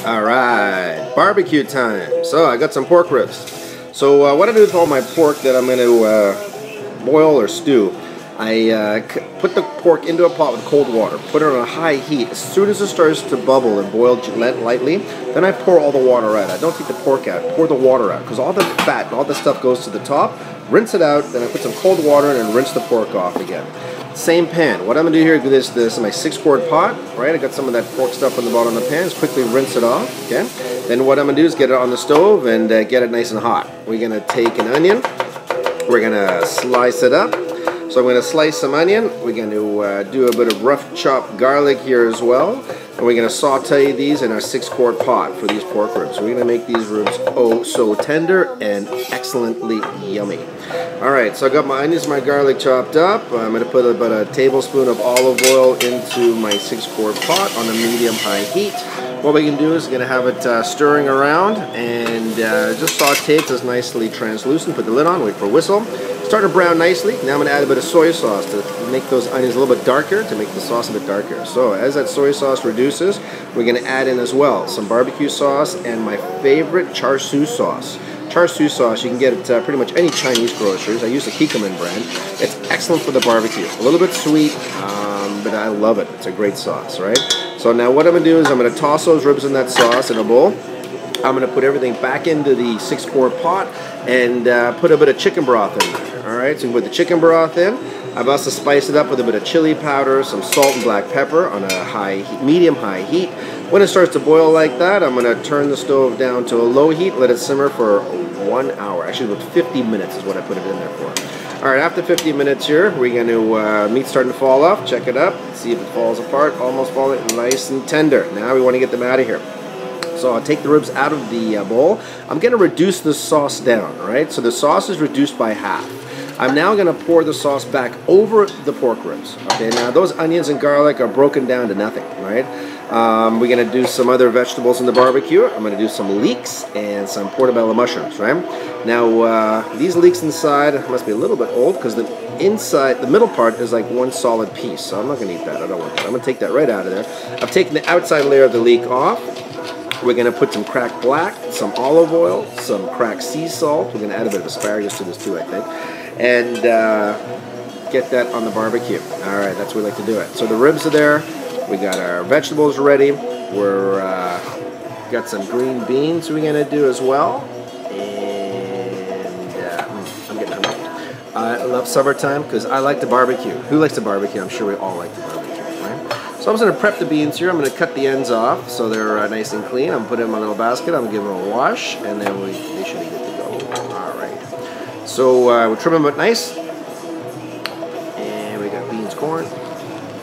Alright, barbecue time. So I got some pork ribs. So what I do with all my pork that I'm going to boil or stew, I put the pork into a pot with cold water, put it on a high heat. As soon as it starts to bubble and boil lightly, then I pour all the water out. I don't take the pork out, pour the water out, because all the fat and all the stuff goes to the top. Rinse it out, then I put some cold water in and rinse the pork off again. Same pan. What I'm going to do here, this is my 6-quart pot, right? I got some of that pork stuff on the bottom of the pan. Just quickly rinse it off, okay? Then what I'm going to do is get it on the stove and get it nice and hot. We're going to take an onion. We're going to slice it up. So I'm going to slice some onion. We're going to do a bit of rough chopped garlic here as well. And we're going to saute these in our 6-quart pot for these pork ribs. We're going to make these ribs oh so tender and excellently yummy. Alright, so I got my onions and my garlic chopped up. I'm going to put about a tablespoon of olive oil into my 6-quart pot on a medium-high heat. What we can do is going to have it stirring around and just saute it so it's nicely translucent. Put the lid on, wait for a whistle. Starting to brown nicely. Now I'm going to add a bit of soy sauce to make those onions a little bit darker, to make the sauce a bit darker. So as that soy sauce reduces, we're going to add in as well some barbecue sauce and my favorite char siu sauce. Char siu sauce, you can get it pretty much any Chinese grocers. I use the Kikkoman brand. It's excellent for the barbecue. A little bit sweet, but I love it. It's a great sauce, right? So now what I'm going to do is I'm going to toss those ribs in that sauce in a bowl. I'm going to put everything back into the 6-quart pot and put a bit of chicken broth in there. Alright, so we put the chicken broth in. I've also spiced it up with a bit of chili powder, some salt and black pepper on a medium-high heat. When it starts to boil like that, I'm going to turn the stove down to a low heat, let it simmer for 1 hour. Actually, about 50 minutes is what I put it in there for. Alright, after 50 minutes here, we're going to, meat's starting to fall off. Check it up, see if it falls apart. Almost falling nice and tender. Now we want to get them out of here. So I'll take the ribs out of the bowl. I'm going to reduce the sauce down, right? So the sauce is reduced by half. I'm now going to pour the sauce back over the pork ribs. Okay, now those onions and garlic are broken down to nothing, right? We're going to do some other vegetables in the barbecue. I'm going to do some leeks and some portobello mushrooms, right? Now, these leeks inside must be a little bit old because the inside, the middle part is like one solid piece. So I'm not going to eat that. I don't want that. I'm going to take that right out of there. I've taken the outside layer of the leek off. We're going to put some cracked black, some olive oil, some cracked sea salt. We're going to add a bit of asparagus to this too, I think. And get that on the barbecue. Alright, that's what we like to do it. So the ribs are there. We got our vegetables ready. We're got some green beans we're going to do as well. And I'm getting hungry. I love summertime because I like to barbecue. Who likes to barbecue? I'm sure we all like to barbecue, right? So I'm just going to prep the beans here. I'm going to cut the ends off so they're nice and clean. I'm going to put them in my little basket. I'm going to give them a wash, and then they should be good to go. Alright. So we'll trim them up nice. And we got beans, corn,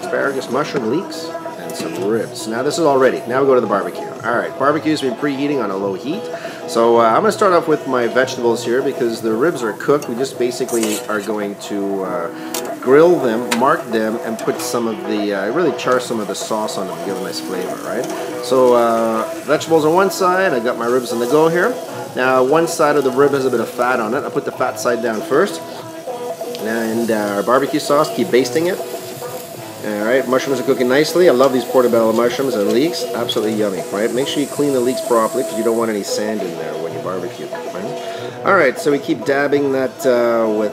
asparagus, mushroom, leeks, and some ribs. Now this is all ready. Now we go to the barbecue. Alright, barbecue's been preheating on a low heat. So I'm going to start off with my vegetables here because the ribs are cooked. We just basically are going to grill them, mark them, and put some of the, really char some of the sauce on them to give a nice flavor, right? So vegetables on one side, I got my ribs on the go here. Now one side of the rib has a bit of fat on it. I put the fat side down first. And our barbecue sauce, keep basting it. Alright, mushrooms are cooking nicely. I love these portobello mushrooms and leeks. Absolutely yummy, right? Make sure you clean the leeks properly because you don't want any sand in there when you barbecue, right? Alright, so we keep dabbing that with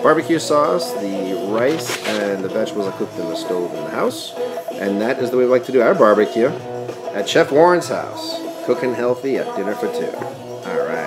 barbecue sauce, the rice, and the vegetables are cooked in the stove in the house. And that is the way we like to do our barbecue at Chef Warren's house. Cooking healthy at dinner for two. Alright.